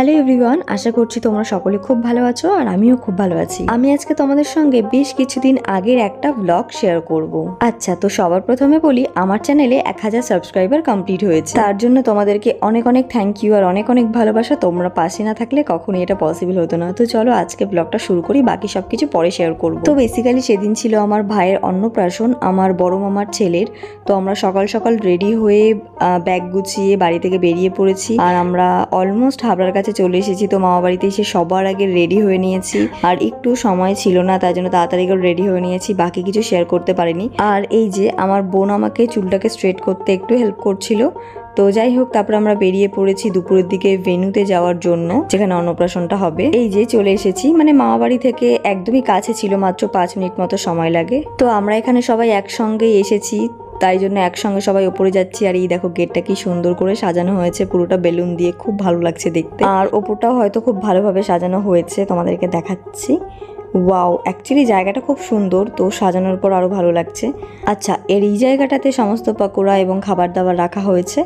Hello everyone, আশা করছি তোমরা সকলে খুব ভালো আছো আর আমিও খুব ভালো আছি। আমি আজকে তোমাদের সঙ্গে বেশ কিছুদিন আগের একটা ব্লগ শেয়ার করব। আচ্ছা, তো সবার প্রথমে বলি, আমার চ্যানেলে 1000 সাবস্ক্রাইবার কমপ্লিট হয়েছে। তার জন্য তোমাদেরকে অনেক অনেক থ্যাংক ইউ আর অনেক অনেক ভালোবাসা। তোমরা পাশে না থাকলে কখনোই এটা পসিবল হতো না। তো চলো আজকে ব্লগটা শুরু করি, বাকি সবকিছু পরে শেয়ার করব। তো বেসিক্যালি সেদিন ছিল আমার ভাইয়ের অন্নপ্রাশন, আমার বড় মামার ছেলের। তো আমরা সকাল সকাল রেডি হয়ে ব্যাগ গুছিয়ে বাড়ি থেকে বেরিয়ে পড়েছি আর আমরা অলমোস্ট হাবড়ার কাছে চলে এসেছি। তো মামা বাড়িতে এসে সবার আগে রেডি হয়ে নিয়েছি আর একটু সময় ছিল না, তাই জন্য তাড়াতাড়ি করে রেডি হয়ে নিয়েছি, বাকি কিছু শেয়ার করতে পারিনি। আর এই যে আমার বোন আমাকে চুলটাকে স্ট্রেট করতে একটু হেল্প করছিল। তো যাই হোক, তারপর আমরা বেরিয়ে পড়েছি দুপুরের দিকে ভেন্যুতে যাওয়ার জন্য, যেখানে অন্নপ্রাশনটা হবে। এই যে চলে এসেছি, মানে মামা বাড়ি থেকে একদমই কাছে ছিল, মাত্র 5 মিনিট মতো সময় লাগে। তো আমরা এখানে সবাই একসঙ্গেই এসেছি, তাই জন্য একসঙ্গে সবাই ওপরে যাচ্ছি। আর এই দেখো গেটটা কি সুন্দর করে সাজানো হয়েছে, পুরোটা বেলুন দিয়ে, খুব ভালো লাগছে দেখতে। আর ওপরটাও হয়তো খুব ভালোভাবে সাজানো হয়েছে, তোমাদেরকে দেখাচ্ছি। ওয়াও, অ্যাকচুয়ালি জায়গাটা খুব সুন্দর, তো সাজানোর পর আরও ভালো লাগছে। আচ্ছা, এই জায়গাটাতে সমস্ত পাকোড়া এবং খাবার দাবার রাখা হয়েছে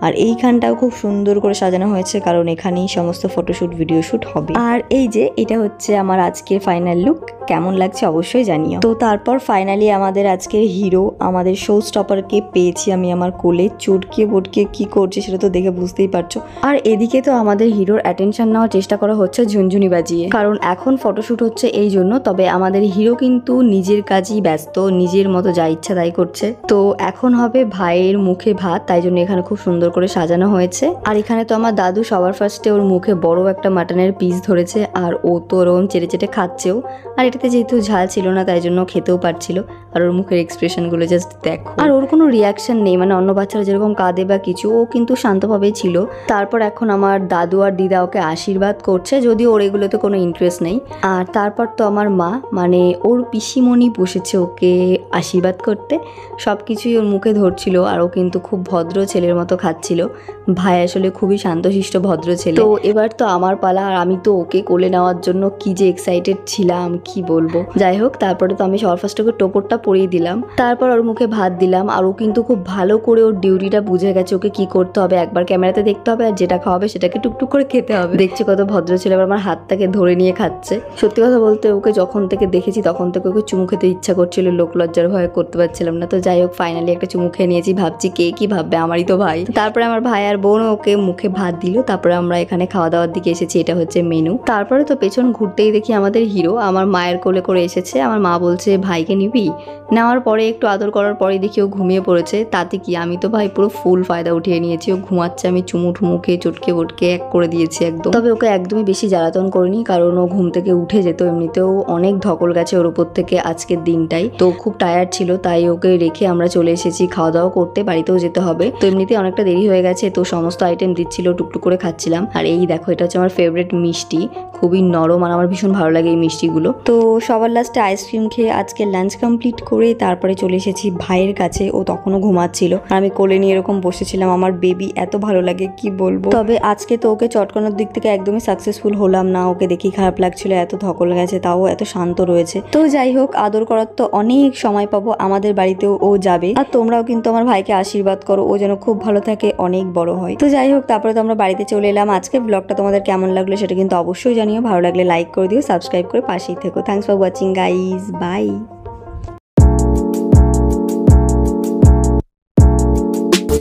আর এইখানটাও খুব সুন্দর করে সাজানো হয়েছে, কারণ এখানেই সমস্ত ফটোশ্যুট ভিডিও শ্যুট হবে। আর এই যে এটা হচ্ছে আমার আজকের ফাইনাল লুক, কেমন লাগছে অবশ্যই জানিও। তো তারপর ফাইনালি আমাদের আজকের হিরো, আমাদের শো স্টপারকে পেয়েছি আমি আমার কোলে। চটকে বটকে কি করছে সেটা তো দেখে বুঝতেই পারছো। আর এদিকে তো আমাদের হিরোর অ্যাটেনশন নেওয়ার চেষ্টা করা হচ্ছে ঝুনঝুনি বাজিয়ে, কারণ এখন ফটোশ্যুট হচ্ছে এই জন্য। তবে আমাদের হিরো কিন্তু নিজের কাজই ব্যস্ত, নিজের মতো যা ইচ্ছা তাই করছে। তো এখন হবে ভাইয়ের মুখে ভাত, তাই জন্য এখানে খুব সুন্দর করে সাজানো হয়েছে। আর এখানে তো আমার দাদু সবার ফার্স্টে ওর মুখে বড় একটা মাটনের পিস ধরেছে আর ও তো ওরকম চেটে চেটে খাচ্ছেও। আর এটাতে যেহেতু ঝাল ছিল না, তাই জন্য খেতেও পারছিল। আর ওর মুখের এক্সপ্রেশনগুলো জাস্ট দেখো, আর ওর কোনো রিয়াকশন নেই, মানে অন্য বাচ্চারা যেরকম কাঁদে বা কিছু, ও কিন্তু শান্তভাবেই ছিল। তারপর এখন আমার দাদু আর দিদা ওকে আশীর্বাদ করছে, যদিও ওর এগুলোতে কোনো ইন্টারেস্ট নেই। আর তারপর তো আমার মা, মানে ওর পিসিমণি বসেছে ওকে আশীর্বাদ করতে, সব কিছুই ওর মুখে ধরছিল। আর ও কিন্তু খুব ভদ্র ছেলের মতো খাচ্ছিল। ভাই আসলে খুবই শান্তশিষ্ট ভদ্র ছেলে। তো এবার তো আমার পালা, আর আমি তো ওকে কোলে নেওয়ার জন্য কি যে এক্সাইটেড ছিলাম কি বলবো। যাই হোক, তারপরে তো আমি সবার ফার্স্ট ওকে টোপরটা পরিয়ে দিলাম, তারপর ওর মুখে ভাত দিলাম। আর ও কিন্তু খুব ভালো করে ওর ডিউটিটা বুঝে গেছে, ওকে কি করতে হবে একবার ক্যামেরাতে দেখতে হবে, আর যেটা খাওয়াবে সেটাকে টুকটুক করে খেতে হবে। দেখছি কত ভদ্র ছেলে, আবার আমার হাতটাকে ধরে নিয়ে খাচ্ছে। সত্যি কথা বলতে ওকে যখন থেকে দেখেছি তখন থেকে ওকে চুমু খেতে ইচ্ছা করছিল, লোকলজ্জার ভয়ে করতে পারছিলাম না। তো যাই হোক, ফাইনালি একটা চুমু খেয়ে নিয়েছি। ভাবছি কে কি ভাববে, আমারই তো ভাই। তারপরে আমার ভাই আর বোন ওকে মুখে ভাত দিল। তারপরে আমরা এখানে খাওয়া দাওয়ার দিকে এসেছি, এটা হচ্ছে মেনু। তারপরে তো পেছন ঘুরতেই দেখি আমাদের হিরো আমার মায়ের কোলে করে এসেছে। আমার মা বলছে ভাইকে নিবি, নেওয়ার পরে একটু আদর করার পরে দেখি ও ঘুমিয়ে পড়েছে। তাতে কি, আমি তো ভাই পুরো ফুল ফায়দা উঠিয়ে নিয়েছি। ও ঘুমাচ্ছে, আমি চুমু ঠুমুকে চটকে বটকে এক করে দিয়েছি একদম। তবে ওকে একদমই বেশি জ্বালাতন করিনি, কারণ ও ঘুম থেকে উঠে যেত। এমনিতেও অনেক ধকল গেছে ওর উপর থেকে আজকের দিনটাই, তো খুব টায়ার্ড ছিল। তাই ওকে রেখে আমরা চলে এসেছি খাওয়া দাওয়া করতে, বাড়িতেও যেতে হবে। তো এমনিতে অনেকটা দেরি হয়ে গেছে, তো সমস্ত আইটেম দিচ্ছিল, টুকটুক করে খাচ্ছিলাম। আর এই দেখো, এটা হচ্ছে আমার ফেভারিট মিষ্টি, খুবই নরম আর আমার ভীষণ ভালো লাগে এই মিষ্টিগুলো। তো সবার লাস্টে আইসক্রিম খেয়ে আজকে লাঞ্চ কমপ্লিট করে তারপরে চলে এসেছি ভাইয়ের কাছে। ও তখনও ঘুমাচ্ছিল, আমি কোলে নিয়ে এরকম বসেছিলাম। আমার বেবি এত ভালো লাগে কি বলবো। তবে আজকে তো ওকে চটকানোর দিক থেকে একদমই সাকসেসফুল হলাম না, ওকে দেখি খারাপ লাগছিল, এত ধকল গেছে তাও এত শান্ত রয়েছে। তো যাই হোক, আদর করার তো অনেক সময় পাবো, আমাদের বাড়িতেও ও যাবে। আর তোমরাও কিন্তু আমার ভাইকে আশীর্বাদ করো, ও যেন খুব ভালো থাকে, অনেক বড় হয়। তো যাই হোক, তারপরে তো আমরা বাড়িতে চলে এলাম। আজকে ব্লগটা তোমাদের কেমন লাগলো সেটা কিন্তু অবশ্যই জানিও। ভালো লাগলে লাইক করে দিও, সাবস্ক্রাইব করে পাশেই থেকো। Thanks for watching guys, by.